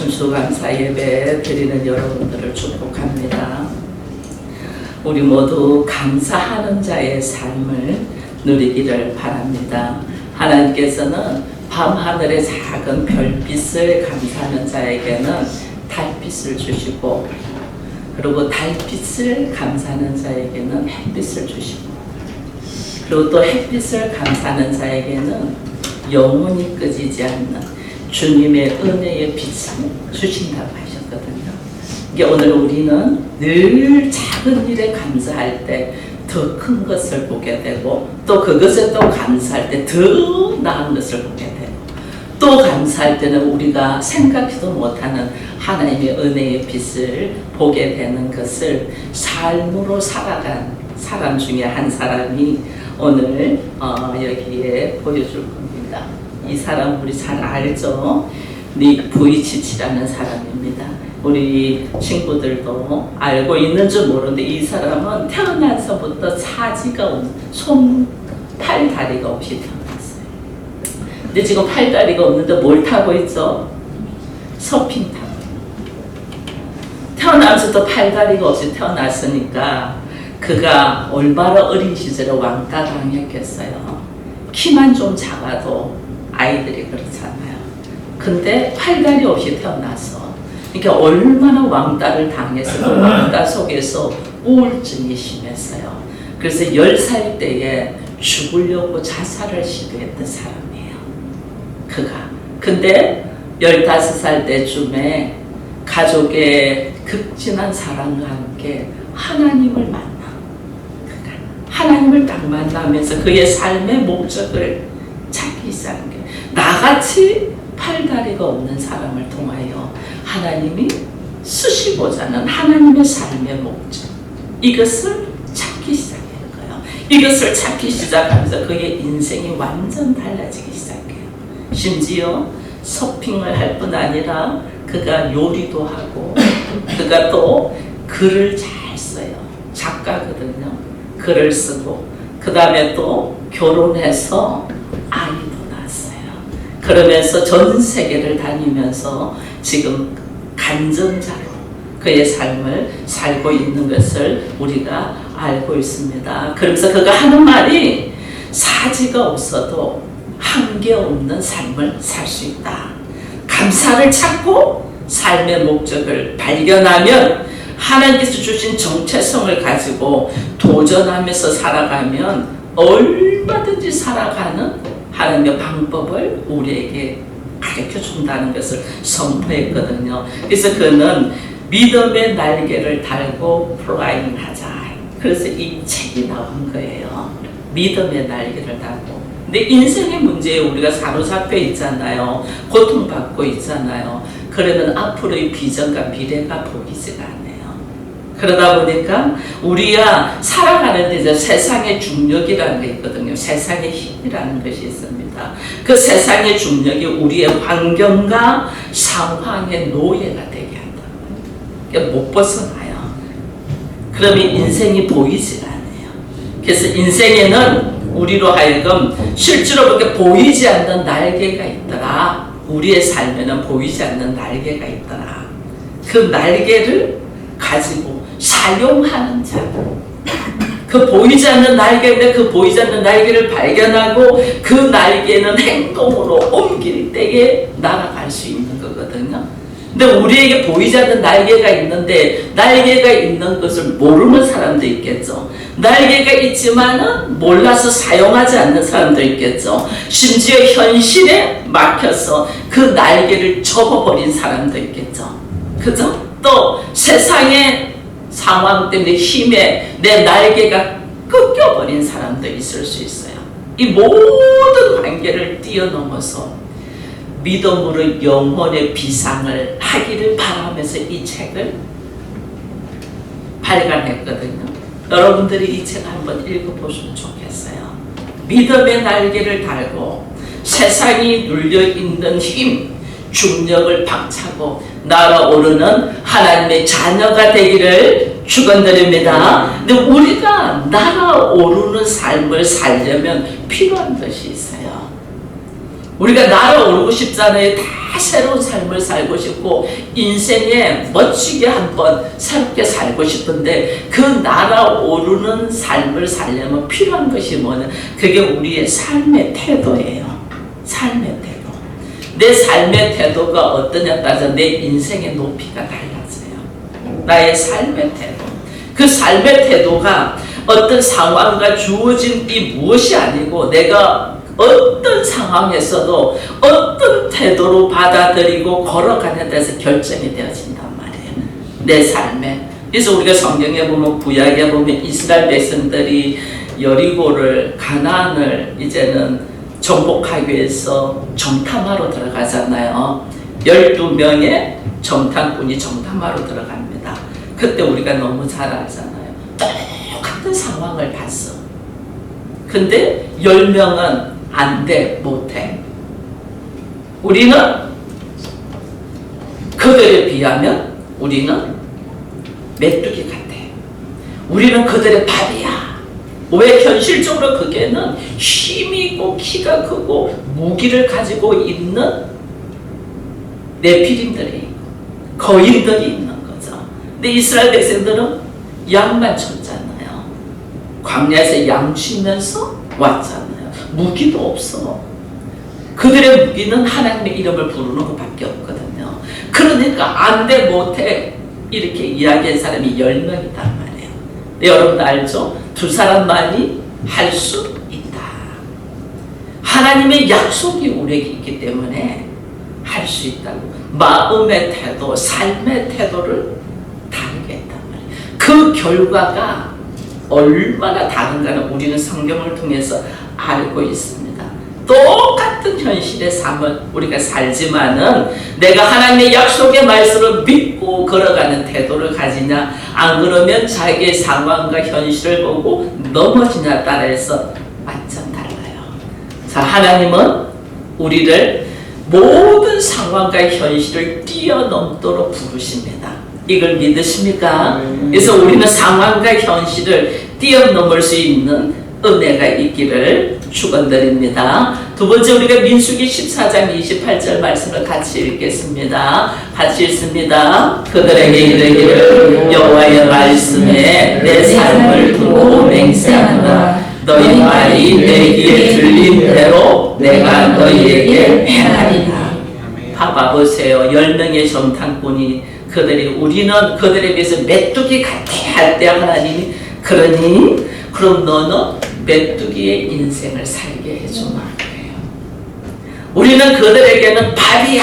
춘추감사 예배 드리는 여러분들을 축복합니다. 우리 모두 감사하는 자의 삶을 누리기를 바랍니다. 하나님께서는 밤하늘의 작은 별빛을 감사하는 자에게는 달빛을 주시고, 그리고 달빛을 감사하는 자에게는 햇빛을 주시고, 그리고 또 햇빛을 감사하는 자에게는 영원히 꺼지지 않는 주님의 은혜의 빛을 주신다고 하셨거든요. 이게 오늘 우리는 늘 작은 일에 감사할 때 더 큰 것을 보게 되고, 또 그것에 또 감사할 때 더 나은 것을 보게 되고, 또 감사할 때는 우리가 생각지도 못하는 하나님의 은혜의 빛을 보게 되는 것을 삶으로 살아간 사람 중에 한 사람이 오늘 여기에 보여줄 겁니다. 이 사람 우리 잘 알죠? 닉 부이치치라는 사람입니다. 우리 친구들도 알고 있는 줄 모르는데, 이 사람은 태어나서부터 사지가 없는, 손, 팔, 다리가 없이 태어났어요. 근데 지금 팔, 다리가 없는데 뭘 타고 있죠? 서핑 타고. 태어나면서도 팔, 다리가 없이 태어났으니까 그가 얼마나 어린 시절에 왕따 당했겠어요. 키만 좀 작아도 아이들이 그렇잖아요. 근데 팔다리 없이 태어나서, 그러니까 얼마나 왕따를 당해서 그 왕따 속에서 우울증이 심했어요. 그래서 10살 때에 죽으려고 자살을 시도했던 사람이에요. 그가. 근데 15살 때쯤에 가족의 극진한 사랑과 함께 하나님을 만나. 그가 하나님을 딱 만나면서 그의 삶의 목적을 찾기 시작한 게, 나같이 팔다리가 없는 사람을 통하여 하나님이 쓰시고자 하는 하나님의 삶의 목적, 이것을 찾기 시작한 거예요. 이것을 찾기 시작하면서 그의 인생이 완전 달라지기 시작해요. 심지어 서핑을 할 뿐 아니라 그가 요리도 하고, 그가 또 글을 잘 써요. 작가거든요. 글을 쓰고, 그 다음에 또 결혼해서 아이도 낳았어요. 그러면서 전 세계를 다니면서 지금 간전자로 그의 삶을 살고 있는 것을 우리가 알고 있습니다. 그러면서 그가 하는 말이, 사지가 없어도 한계 없는 삶을 살 수 있다. 감사를 찾고 삶의 목적을 발견하면, 하나님께서 주신 정체성을 가지고 도전하면서 살아가면 얼마든지 살아가는 하나님의 방법을 우리에게 가르쳐 준다는 것을 선포했거든요. 그래서 그는 믿음의 날개를 달고 플라잉 하자. 그래서 이 책이 나온 거예요. 믿음의 날개를 달고. 근데 인생의 문제에 우리가 사로잡혀 있잖아요. 고통받고 있잖아요. 그러면 앞으로의 비전과 미래가 보이지가 않아요. 그러다 보니까 우리가 살아가는 데 세상의 중력이라는 게 있거든요. 세상의 힘이라는 것이 있습니다. 그 세상의 중력이 우리의 환경과 상황의 노예가 되게 한다. 그러니까 못 벗어나요. 그러면 인생이 보이지 않아요. 그래서 인생에는 우리로 하여금 실제로 그렇게 보이지 않는 날개가 있더라. 우리의 삶에는 보이지 않는 날개가 있더라. 그 날개를 가지고 사용하는 자, 그 보이지 않는 날개인데 그 보이지 않는 날개를 발견하고 그 날개는 행동으로 옮길 때에 날아갈 수 있는 거거든요. 근데 우리에게 보이지 않는 날개가 있는데, 날개가 있는 것을 모르는 사람도 있겠죠. 날개가 있지만은 몰라서 사용하지 않는 사람도 있겠죠. 심지어 현실에 막혀서 그 날개를 접어버린 사람도 있겠죠. 그죠? 또 세상의 상황 때문에 힘에 내 날개가 꺾여버린 사람도 있을 수 있어요. 이 모든 관계를 뛰어넘어서 믿음으로 영혼의 비상을 하기를 바라면서 이 책을 발간했거든요. 여러분들이 이 책 한번 읽어보시면 좋겠어요. 믿음의 날개를 달고 세상이 눌려있는 힘, 중력을 박차고 날아오르는 하나님의 자녀가 되기를 축원드립니다. 근데 우리가 날아오르는 삶을 살려면 필요한 것이 있어요. 우리가 날아오르고 싶잖아요. 다 새로운 삶을 살고 싶고 인생에 멋지게 한번 새롭게 살고 싶은데 그 날아오르는 삶을 살려면 필요한 것이 뭐냐? 그게 우리의 삶의 태도예요. 삶의 태도. 내 삶의 태도가 어떠냐에 따라서 내 인생의 높이가 달라져요. 나의 삶의 태도. 그 삶의 태도가 어떤 상황과 주어진 이 무엇이 아니고 내가 어떤 상황에서도 어떤 태도로 받아들이고 걸어가는 데서 결정이 되어진단 말이에요. 내 삶에. 그래서 우리가 성경에 보면 구약에 보면 이스라엘 백성들이 여리고를 가나안을 이제는 정복하기 위해서 정탐하러 들어가잖아요. 12명의 정탐꾼이 정탐하러 들어갑니다. 그때 우리가 너무 잘 알잖아요. 똑같은 상황을 봤어. 근데 10명은 안 돼, 못해. 우리는 그들에 비하면 우리는 메뚜기 같아. 우리는 그들의 밥이야. 왜? 현실적으로 그게는 힘이 있고 키가 크고 무기를 가지고 있는 네피림들이 있고 거인들이 있는 거죠. 근데 이스라엘 백성들은 양만 쳤잖아요. 광야에서 양 치면서 왔잖아요. 무기도 없어. 그들의 무기는 하나님의 이름을 부르는 것밖에 없거든요. 그러니까 안 돼, 못해 이렇게 이야기한 사람이 10명이단 말이에요. 여러분 알죠? 두 사람만이 할 수 있다. 하나님의 약속이 우리에게 있기 때문에 할 수 있다고. 마음의 태도, 삶의 태도를 다르게 했단 말이에요. 그 결과가 얼마나 다른가는 우리는 성경을 통해서 알고 있습니다. 똑같은 현실의 삶을 우리가 살지만은 내가 하나님의 약속의 말씀을 믿고 걸어가는 태도를 가지냐 안 그러면 자기의 상황과 현실을 보고 넘어지냐 따라서 완전 달라요. 자, 하나님은 우리를 모든 상황과 현실을 뛰어넘도록 부르십니다. 이걸 믿으십니까? 그래서 우리는 상황과 현실을 뛰어넘을 수 있는 은혜가 있기를 축원드립니다. 두 번째 우리가 민수기 14장 28절 말씀을 같이 읽겠습니다. 같이 읽습니다. 그들에게 이르기를 여호와의 말씀에 내 삶을 두고 맹세하노라. 너희 말이 내 귀에 들린 대로 내가 너희에게 행하리라. 봐보세요. 10명의 정탐꾼이 우리는 그들에 비해서 메뚜기 같아 할 때 하나님이 그러니 그럼 너는 메뚜기의 인생을 살게 해주마 그래요. 우리는 그들에게는 밥이야.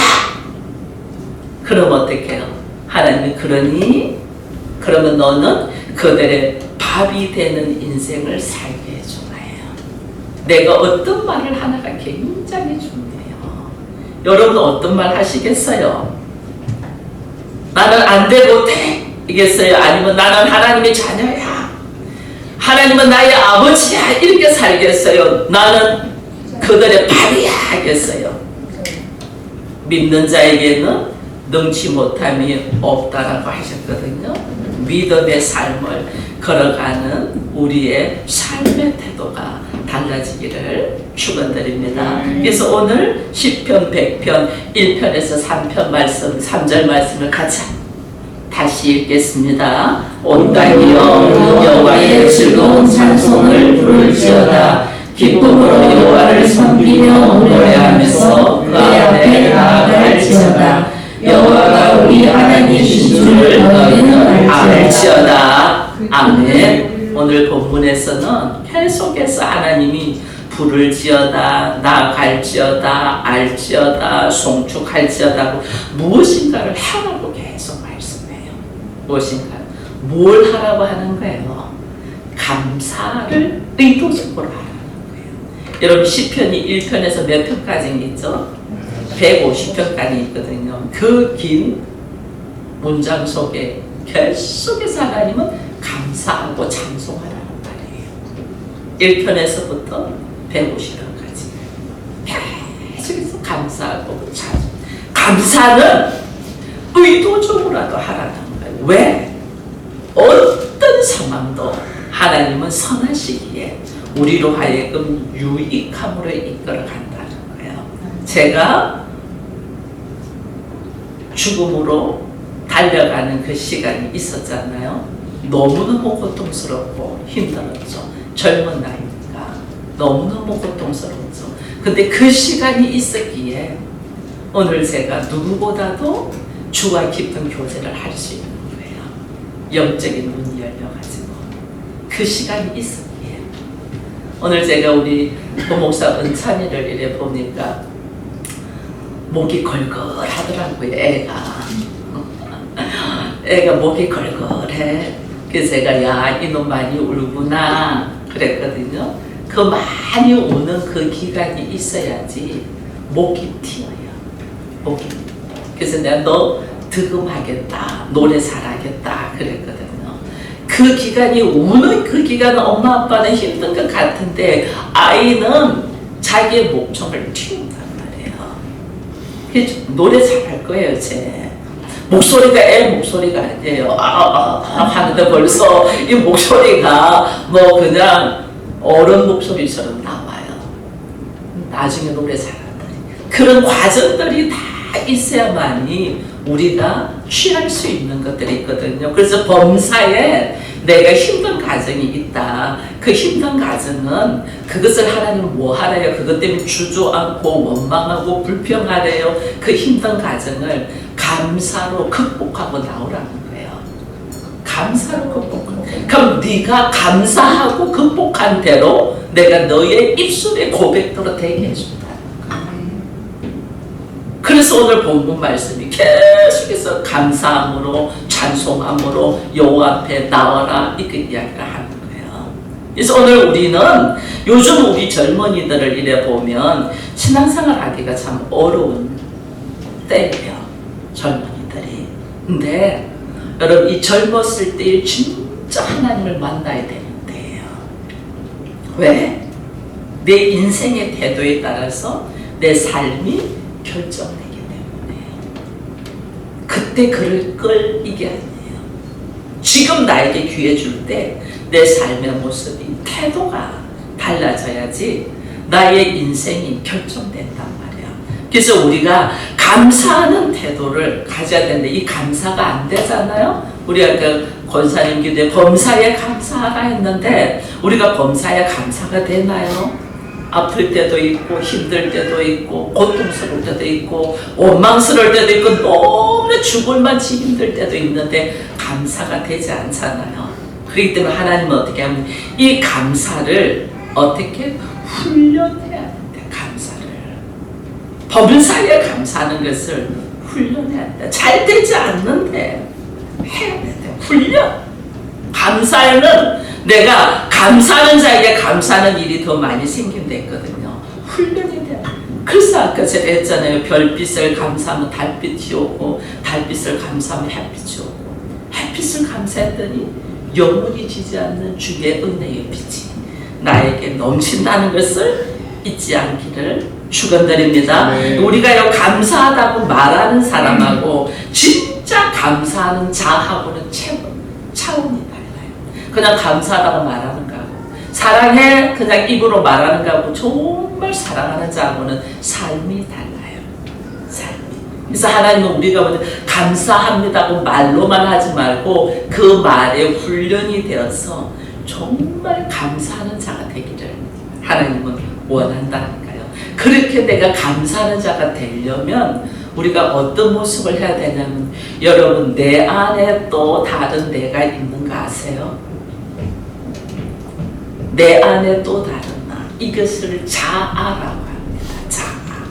그럼 어떻게 해요? 하나님이 그러니 그러면 너는 그들의 밥이 되는 인생을 살게 해주마요. 내가 어떤 말을 하나가 굉장히 중요해요. 여러분 어떤 말 하시겠어요? 나는 안 돼 못해 이겠어요? 아니면 나는 하나님의 자녀야. 하나님은 나의 아버지야. 이렇게 살겠어요? 나는 그들의 밥이야 하겠어요? 믿는 자에게는 능치 못함이 없다라고 하셨거든요. 믿음의 삶을 걸어가는 우리의 삶의 태도가 달라지기를 축원드립니다. 그래서 오늘 시편 100편 1편에서 3편 말씀 3절 말씀을 같이 다시 읽겠습니다. 온 땅이여 여호와의 즐거운 찬송을 부를지어다. 기쁨으로 여호와를 섬기며 노래하면서 그 앞에 나아갈지어다. 여호와가 우리 하나님이신 줄을 너희는 알지어다. 아멘. 오늘 본문에서는 계속해서 하나님이 부를지어다, 나아갈지어다, 알지어다, 송축할지어다 무엇인가를 하라고 계속 말씀해요. 무엇인가? 뭘 하라고 하는 거예요? 감사를 의도적으로 하라는 거예요. 여러분 시편이 1편에서 몇 편까지 있죠? 150편까지 있거든요. 그 긴 문장 속에 계속해서 하나님은 감사하고 찬송하라는 말이에요. 1편에서부터 150편까지 계속해서 감사하고 찬송. 감사는 의도적으로라도 하라는 거예요. 왜? 어떤 상황도 하나님은 선하시기에 우리로 하여금 유익함으로 이끌어 간다는 거예요. 제가 죽음으로 달려가는 그 시간이 있었잖아요. 너무너무 고통스럽고 힘들었죠. 젊은 나이니까 너무너무 고통스러웠죠. 근데 그 시간이 있었기에 오늘 제가 누구보다도 주와 깊은 교제를 할 수 있는 거예요. 영적인 문이 열려가지고 그 시간이 있었기에 오늘 제가 우리 고목사 은찬이를 이래 보니까 목이 걸걸하더라고요. 애가 목이 걸걸해. 그래서 제가 야 이놈 많이 울구나 그랬거든요. 그 많이 우는 그 기간이 있어야지 목이 튀어요. 목이. 그래서 내가 너 득음하겠다, 노래 잘하겠다 그랬거든요. 그 기간이 우는 그 기간은 엄마 아빠는 힘든 것 같은데 아이는 자기의 목청을 틔운단 말이에요. 그래서 노래 잘할 거예요, 쟤. 목소리가 애 목소리가 아니에요. 하는데 벌써 이 목소리가 뭐 그냥 어른 목소리처럼 나와요. 나중에 노래 잘한다니. 그런 과정들이 다 있어야만이 우리가 취할 수 있는 것들이 있거든요. 그래서 범사에 내가 힘든 가정이 있다. 그 힘든 가정은 그것을 하나님은 뭐 하래요? 그것 때문에 주저앉고 원망하고 불평하래요. 그 힘든 가정을 감사로 극복하고 나오라는 거예요. 감사로 극복하고. 그럼 네가 감사하고 극복한 대로 내가 너의 입술의 고백대로 되게 해준다. 그래서 오늘 본문 말씀이 계속해서 감사함으로 찬송함으로 여호와 앞에 나와라 이렇게 이야기를 하는 거예요. 그래서 오늘 우리는 요즘 우리 젊은이들을 이래 보면 신앙생활 하기가 참 어려운 때예요. 젊은이들이. 근데 여러분 이 젊었을 때 진짜 하나님을 만나야 되는 때예요. 왜? 내 인생의 태도에 따라서 내 삶이 결정되기 때문에 그때 그럴 걸 이게 아니에요. 지금 나에게 기회 줄 때 내 삶의 모습이 태도가 달라져야지 나의 인생이 결정된단 말이야. 그래서 우리가 감사하는 태도를 가져야 되는데 이 감사가 안 되잖아요. 우리가 그 권사님 기도에 범사에 감사하라 했는데 우리가 범사에 감사가 되나요? 아플 때도 있고 힘들 때도 있고 고통스러울 때도 있고 원망스러울 때도 있고 너무 죽을 만치 힘들 때도 있는데 감사가 되지 않잖아요. 그렇기 때문에 하나님은 어떻게 하면 이 감사를 어떻게 훈련해야 되는데 감사를 범사에 감사하는 것을 훈련해야 돼. 잘 되지 않는데 해야 돼. 훈련. 감사에는 내가 감사하는 자에게 감사하는 일이 더 많이 생긴댔거든요. 훈련이 돼요. 그래서 아까 제가 했잖아요. 별빛을 감사하면 달빛이 오고 달빛을 감사하면 햇빛이 오고 햇빛을 감사했더니 영원히 지지 않는 주의 은혜의 빛이 나에게 넘친다는 것을 잊지 않기를 축원드립니다. 네. 우리가 감사하다고 말하는 사람하고 진짜 감사하는 자하고는 차원이 달라요. 그냥 감사하다고 말하는 거하고 사랑해 그냥 입으로 말하는 거하고 정말 사랑하는 자하고는 삶이 달라요. 삶이. 그래서 하나님은 우리가 먼저 감사합니다고 말로만 하지 말고 그 말에 훈련이 되어서 정말 감사하는 자가 되기를 하나님은 원한다니까요. 그렇게 내가 감사하는 자가 되려면 우리가 어떤 모습을 해야 되냐면 여러분 내 안에 또 다른 내가 있는 거 아세요? 내 안에 또 다른 나. 이것을 자아라고 합니다. 자아.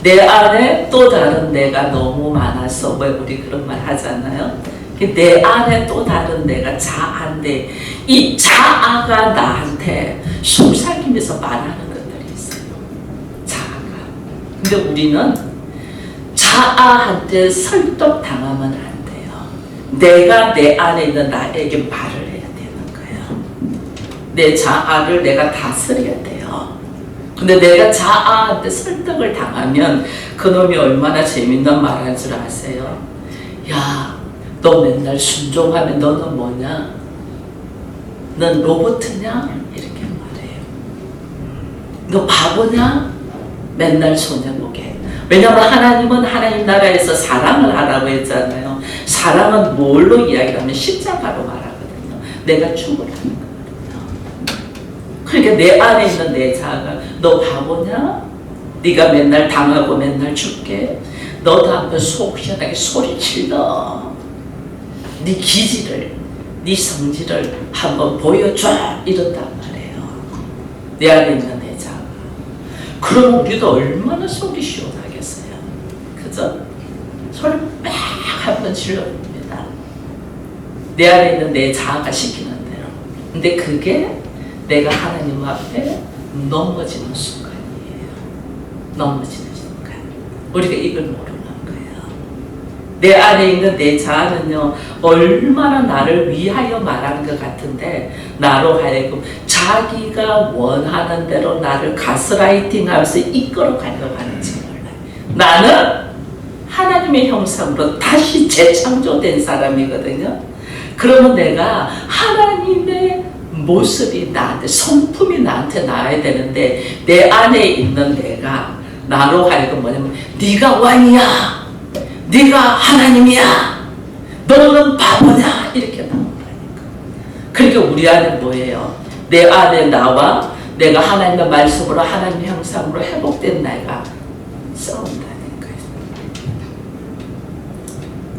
내 안에 또 다른 내가 너무 많아서 왜 우리 그런 말 하잖아요. 내 안에 또 다른 내가 자아인데 이 자아가 나한테 속삭이면서 말하는 것들이 있어요. 자아가. 근데 우리는 자아한테 설득당하면 안 돼요. 내가 내 안에 있는 나에게 말을 해야 되는 거예요. 내 자아를 내가 다스려야 돼요. 근데 내가 자아한테 설득을 당하면 그놈이 얼마나 재밌는 말 할 줄 아세요? 야, 너 맨날 순종하면 너는 뭐냐? 넌 로봇이냐? 이렇게 말해요. 너 바보냐? 맨날 손해 보게. 왜냐하면 하나님은 하나님 나라에서 사랑을 하라고 했잖아요. 사랑은 뭘로 이야기하면 십자가로 말하거든요. 내가 죽으라는 거거든요. 그러니까 내 안에 있는 내 자아가 너 바보냐? 네가 맨날 당하고 맨날 죽게? 너도 한번 속 시원하게 소리질러. 네 기질을, 네 성질을 한번 보여줘. 이런단 말이에요. 내 안에 있는 내 자아가. 그럼 우리도 얼마나 속이 시원하겠어요. 그죠? 소리 막 한번 질러봅니다. 내 안에 있는 내 자아가 시키는 대로. 근데 그게 내가 하나님 앞에 넘어지는 순간이에요. 넘어지는 순간. 우리가 이걸 모르는 거예요. 내 안에 있는 내 자아는요, 얼마나 나를 위하여 말하는 것 같은데, 나로 하여금 자기가 원하는 대로 나를 가스라이팅 하면서 이끌어 가려고 하는지 몰라요. 나는 하나님의 형상으로 다시 재창조된 사람이거든요. 그러면 내가 하나님의 모습이 나한테, 성품이 나한테 나와야 되는데, 내 안에 있는 내가 나로 하여금 뭐냐면, 네가 왕이야, 네가 하나님이야, 너는 바보냐, 이렇게 나온다니까. 그러니까 우리 안에 뭐예요? 내 안에 나와 내가 하나님의 말씀으로 하나님의 형상으로 회복된 내가 싸운다니까요.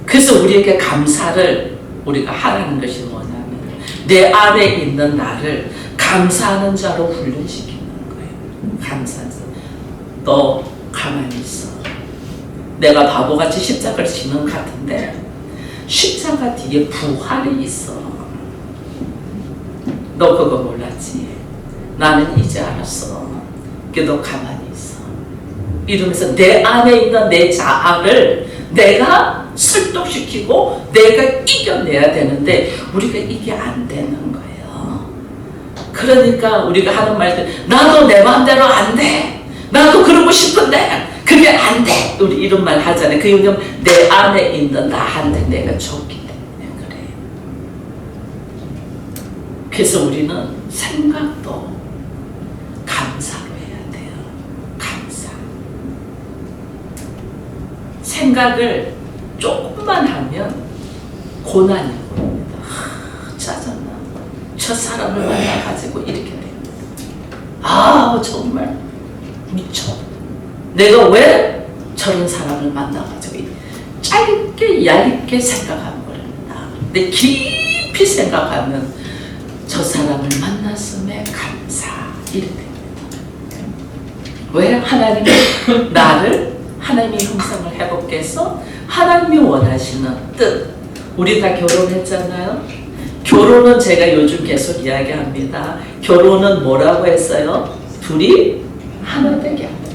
그래서 우리에게 감사를 우리가 하라는 것이 뭐냐면, 내 안에 있는 나를 감사하는 자로 훈련시키는 거예요. 감사하는 자. 너 가만히 있어. 내가 바보같이 십자가를 지는 것 같은데 십자가 뒤에 부활이 있어. 너 그거 몰랐지? 나는 이제 알았어. 너 가만히 있어. 이러면서 내 안에 있는 내 자아를 내가 설득시키고 내가 이겨내야 되는데 우리가 이게 안 되는 거예요. 그러니까 우리가 하는 말들, 나도 내 마음대로 안 돼. 나도 그러고 싶은데 그게 안 돼. 우리 이런 말 하잖아요. 그 이유는 내 안에 있는 나한테 내가 줬기 때문에 그래요. 그래서 우리는 생각도 감사로 해야 돼요. 감사. 생각을 조금만 하면 고난이 보입니다. 짜증나. 저 사람을 만나가지고 이렇게 됩니다. 아, 정말 미쳐. 내가 왜 저런 사람을 만나가지고 짧게 얇게 생각하는 겁니다. 근데 깊이 생각하면 저 사람을 만났음에 감사 이렇게 됩니다. 왜? 하나님이 나를 하나님의 형상을 회복해 서 하나님이 원하시는 뜻. 우리 다 결혼했잖아요. 결혼은 제가 요즘 계속 이야기합니다. 결혼은 뭐라고 했어요? 둘이 하나 되게 합니다.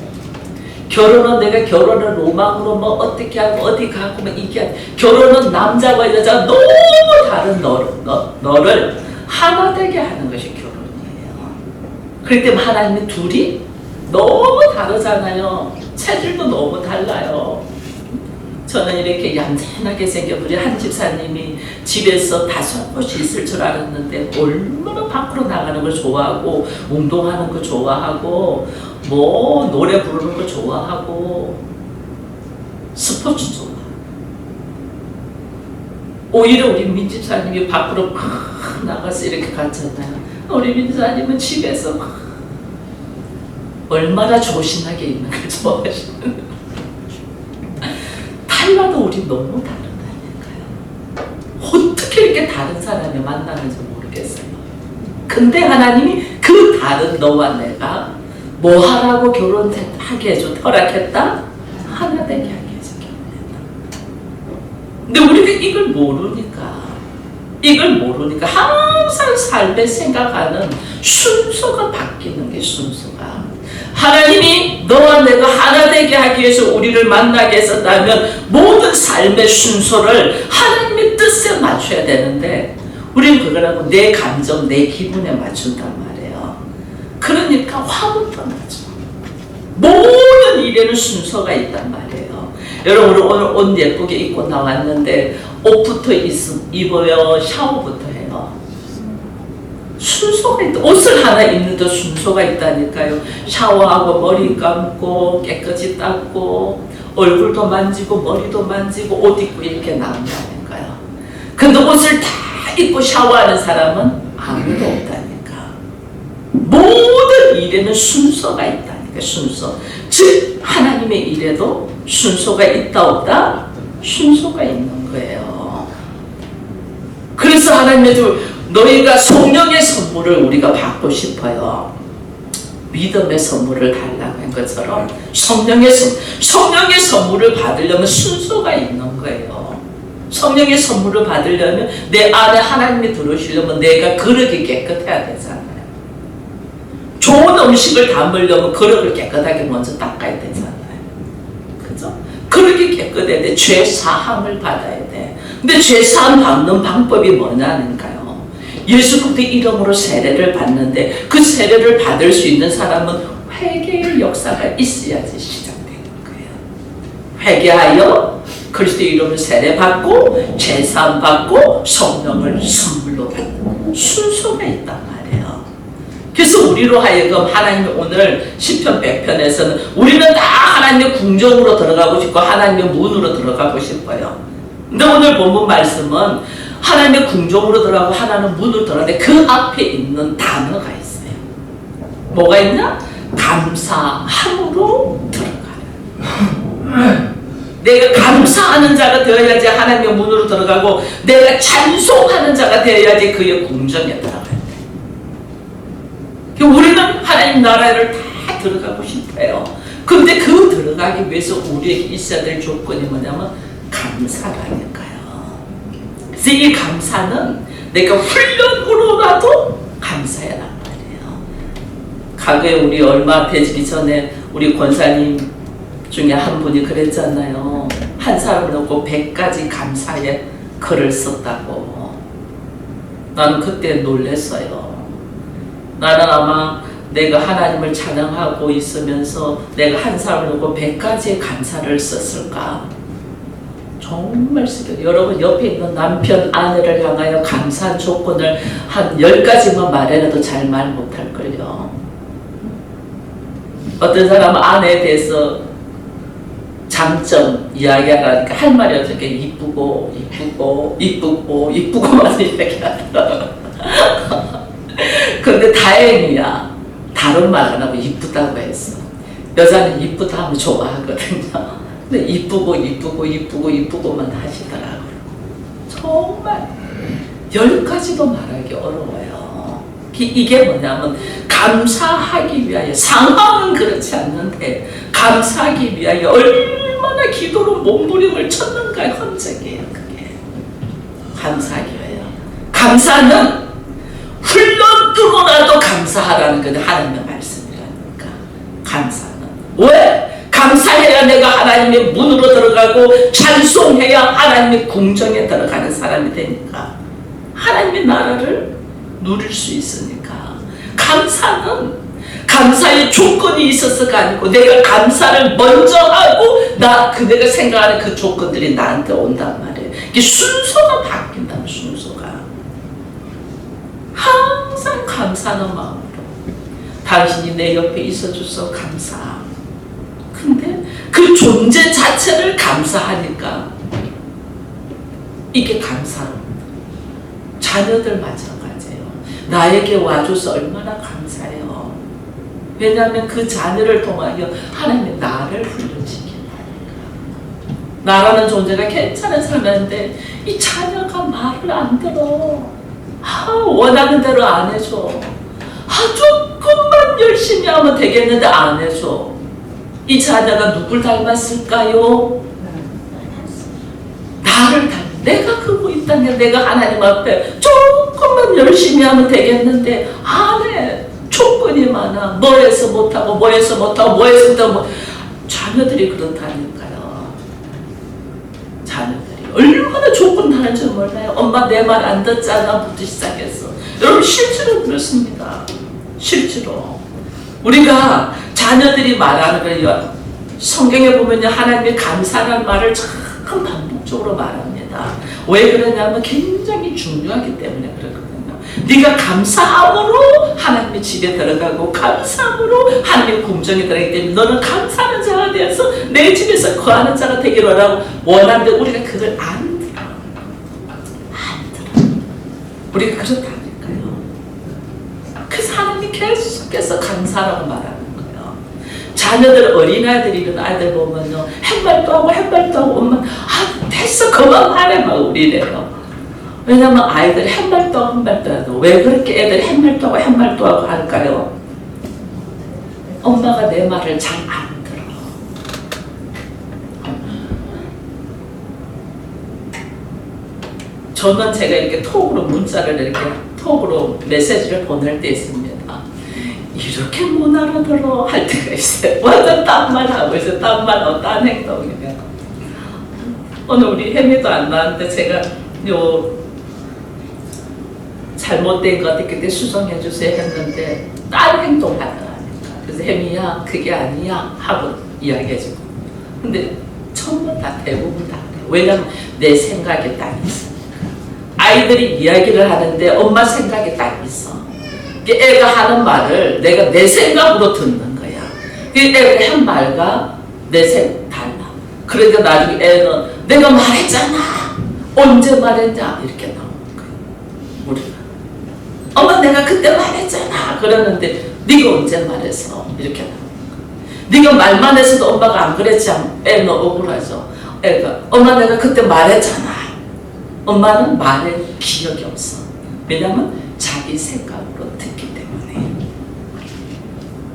결혼은 내가 결혼을 로망으로 뭐 어떻게 하고 어디 가고 뭐 이게 하고, 결혼은 남자와 여자가 너무 다른 너를 하나 되게 하는 것이 결혼이에요. 그렇기 때문에 하나님이 둘이 너무 다르잖아요. 체질도 너무 달라요. 저는 이렇게 얌전하게 생긴 우리 한 집사님이 집에서 5곳이 있을 줄 알았는데 얼마나 밖으로 나가는 걸 좋아하고 운동하는 거 좋아하고 뭐 노래 부르는 거 좋아하고 스포츠 좋아. 오히려 우리 민 집사님이 밖으로 나가서 이렇게 갔잖아요. 우리 민 집사님은 집에서 얼마나 조신하게 있는 걸 좋아하시는. 달라도 우리 너무 다르다니까요. 어떻게 이렇게 다른 사람을 만나는지 모르겠어요. 근데 하나님이 그 다른 너와 내가 뭐 하라고 결혼하게 해줘 허락했다? 하나 되게 하게 해서 결혼했다. 근데 우리가 이걸 모르니까 항상 삶에 생각하는 순서가 바뀌는 게 순서가. 하나님이 너와 내가 하나 되게 하기 위해서 우리를 만나게 했었다면 모든 삶의 순서를 하나님의 뜻에 맞춰야 되는데 우리는 그거라고 내 감정, 내 기분에 맞춘단 말이에요. 그러니까 화부터 나죠. 모든 일에는 순서가 있단 말이에요. 여러분, 우리 오늘 옷 예쁘게 입고 나왔는데 옷부터 입어요? 샤워부터 해요? 순서가 있다. 옷을 하나 입는데 순서가 있다니까요. 샤워하고 머리 감고 깨끗이 닦고 얼굴도 만지고 머리도 만지고 옷 입고 이렇게 나온다니까요. 근데 옷을 다 입고 샤워하는 사람은 아무도 없다니까. 모든 일에는 순서가 있다니까. 순서. 즉 하나님의 일에도 순서가 있다 없다? 순서가 있는 거예요. 그래서 하나님의 너희가 성령의 선물을 우리가 받고 싶어요. 믿음의 선물을 달라고 한 것처럼 성령의 선물을 받으려면 순서가 있는 거예요. 성령의 선물을 받으려면 내 안에 하나님이 들어오시려면 내가 그릇이 깨끗해야 되잖아요. 좋은 음식을 담으려면 그릇을 깨끗하게 먼저 닦아야 되잖아요. 그죠? 그릇이 깨끗해야 돼. 죄 사함을 받아야 돼. 근데 죄 사함 받는 방법이 뭐냐니까요. 예수 그리스도의 이름으로 세례를 받는데 그 세례를 받을 수 있는 사람은 회개의 역사가 있어야지 시작되는 거예요. 회개하여 그리스도의 이름으로 세례 받고 제사함 받고 성령을 선물로 받는 순서가 있단 말이에요. 그래서 우리로 하여금 하나님이 오늘 시편 100편에서는 우리는 다 하나님의 궁정으로 들어가고 싶고 하나님의 문으로 들어가고 싶어요. 근데 오늘 본문 말씀은 하나님의 궁정으로 들어가고 하나는 문으로 들어가는데 그 앞에 있는 단어가 있어요. 뭐가 있냐? 감사함으로 들어가요. 내가 감사하는 자가 되어야지 하나님의 문으로 들어가고 내가 찬송하는 자가 되어야지 그의 궁정에 들어가야 돼. 우리는 하나님 나라를 다 들어가고 싶어요. 그런데 그 들어가기 위해서 우리에게 있어야 될 조건이 뭐냐면 감사라니까요. 그래서 이 감사는 내가 훈련으로라도 감사해란 말이에요. 과거에 우리 얼마 되기 전에 우리 권사님 중에 한 분이 그랬잖아요. 한 사람을 놓고 100가지 감사의 글을 썼다고. 나는 그때 놀랐어요. 나는 아마 내가 하나님을 찬양하고 있으면서 내가 한 사람을 놓고 100가지의 감사를 썼을까? 정말 쓰게. 여러분 옆에 있는 남편, 아내를 향하여 감사한 조건을 한 10가지만 말해놔도 잘 말 못할걸요. 어떤 사람은 아내에 대해서 장점 이야기하니까 할 말이 어떻게 이쁘고만 이야기하더라고요. 그런데 다행이야. 다른 말 안 하고 이쁘다고 했어. 여자는 이쁘다 하면 좋아하거든요. 근데 이쁘고만 하시더라고요. 정말 10가지도 말하기 어려워요. 이게 뭐냐면 감사하기 위하여, 상황은 그렇지 않는데 감사하기 위하여 얼마나 기도로 몸부림을 쳤는가의 흔적이에요. 그게 감사하기 위하여. 감사는 훈련으로라도 감사하라는 게 하나님의 말씀이라니까. 감사는 왜? 감사해야 내가 하나님의 문으로 들어가고 찬송해야 하나님의 궁정에 들어가는 사람이 되니까, 하나님의 나라를 누릴 수 있으니까. 감사는 감사의 조건이 있어서가 아니고 내가 감사를 먼저 하고 내가 생각하는 그 조건들이 나한테 온단 말이에요. 이게 순서가 바뀐다는, 순서가. 항상 감사하는 마음으로 당신이 내 옆에 있어줘서 감사. 근데 그 존재 자체를 감사하니까 이게 감사합니다. 자녀들 마찬가지예요. 나에게 와줘서 얼마나 감사해요. 왜냐하면 그 자녀를 통하여 하나님의 나를 훈련시키는 거니까. 나라는 존재가 괜찮은 사람인데 이 자녀가 말을 안 들어. 원하는 대로 안 해줘. 조금만 열심히 하면 되겠는데 안 해줘. 이 자녀가 누굴 닮았을까요? 나를 내가 그거 있다면 내가 하나님 앞에 조금만 열심히 하면 되겠는데 안 해. 조건이 많아. 뭐해서 못하고 뭐해서 못하고 자녀들이 그렇다니까요. 자녀들이 얼마나 조건 다른 줄 몰라요. 엄마 내 말 안 듣잖아 부터 시작했어. 여러분 실제로 그렇습니다. 실제로 우리가 자녀들이 말하는 거예요. 성경에 보면 하나님의 감사라는 말을 참 반복적으로 말합니다. 왜 그러냐면 굉장히 중요하기 때문에 그렇거든요. 네가 감사함으로 하나님의 집에 들어가고 감사함으로 하나님의 궁정에 들어가기 때문에 너는 감사하는 자가 되어서 내 집에서 거하는 자가 되기를 원하는데 우리가 그걸 안 들어. 우리가 그렇다니까요. 그래서 하나님이 계속해서 감사라고 말하는 거예요. 자녀들, 어린아이들, 이런 아이들 보면요, 햇말도 하고 엄마 됐어 그만하래 막 우리래요. 왜냐면 아이들 햇말도 하고 왜 그렇게 애들 햇말도 하고 할까요? 엄마가 내 말을 잘 안 들어. 저는 제가 이렇게 톡으로 문자를 이렇게 톡으로 메시지를 보낼 때 있습니다. 이렇게 못 알아들어 할 때가 있어요. 완전 딴 말 하고 있어요. 딴 말하고 딴 행동이면. 오늘 우리 혜미도 안 나왔는데 제가 잘못된 것 같아 그때 수정해 주세요 했는데 딴 행동하더라니까. 그래서 혜미야 그게 아니야 하고 이야기해주고. 근데 전부 다 대부분 다 그래요. 왜냐면 내 생각에 딱 있으니까. 아이들이 이야기를 하는데 엄마 생각에 딱 있어. 애가 하는 말을 내가 내 생각으로 듣는 거야. 애가 한 말과 내 생각 달라. 그러니까 나중에 애는 내가 말했잖아. 언제 말했냐 이렇게 나오는 거야. 우리가 엄마 내가 그때 말했잖아. 그러는데 네가 언제 말했어? 이렇게 나오는 거야. 네가 말만 했어도 엄마가 안 그랬지. 애는 억울하죠. 애가 엄마 내가 그때 말했잖아. 엄마는 말할 기억이 없어. 왜냐면 자기 생각으로 듣기 때문에.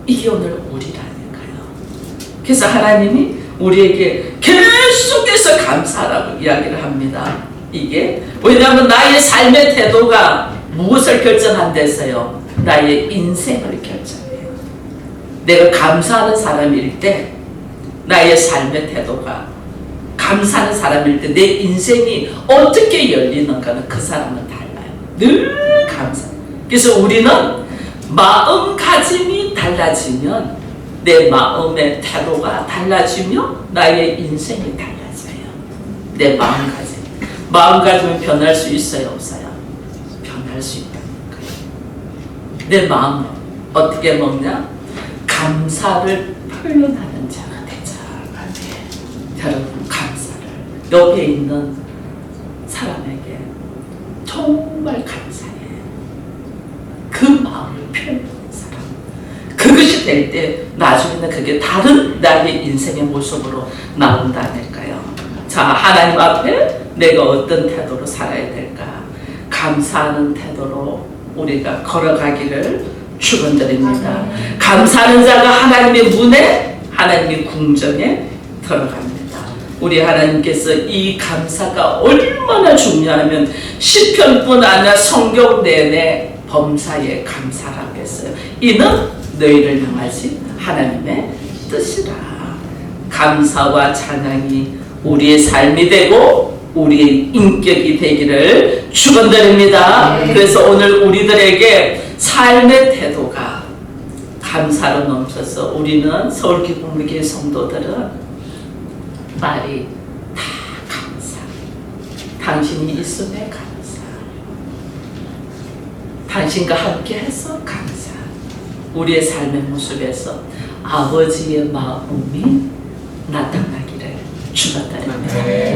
이게 오늘 우리라니까요. 그래서 하나님이 우리에게 계속해서 감사라고 이야기를 합니다. 이게 왜냐하면 나의 삶의 태도가 무엇을 결정한댔어요? 나의 인생을 결정해요. 내가 감사하는 사람일 때 나의 삶의 태도가 감사하는 사람일 때 내 인생이 어떻게 열리는가는 그 사람은 달라요. 늘 감사. 그래서 우리는 마음가짐이 달라지면 내 마음의 태도가 달라지며 나의 인생이 달라져요. 내 마음가짐. 마음가짐은 변할 수 있어요? 없어요? 변할 수 있다는 거예요. 내 마음을 어떻게 먹냐? 감사를 표현하는 자가 되자. 여러분 감사를 옆에 있는 사람에게 정말 감사해. 그 마음을 표현하는 사람. 그것이 될 때 나중에는 그게 다른 나의 인생의 모습으로 나온다니까요. 자, 하나님 앞에 내가 어떤 태도로 살아야 될까? 감사하는 태도로 우리가 걸어가기를 축원드립니다. 감사하는 자가 하나님의 문에, 하나님의 궁정에 들어갑니다. 우리 하나님께서 이 감사가 얼마나 중요하면 시편뿐 아니라 성경 내내 범사에 감사라고 했어요. 이는 너희를 향하신 하나님의 뜻이라. 감사와 찬양이 우리의 삶이 되고 우리의 인격이 되기를 축원드립니다. 그래서 오늘 우리들에게 삶의 태도가 감사로 넘쳐서 우리는 서울기쁨교회 성도들은 말이 다 감사. 당신이 있음에 감사. 당신과 함께 해서 감사. 우리의 삶의 모습에서 아버지의 마음이 나타나기를 축원드립니다.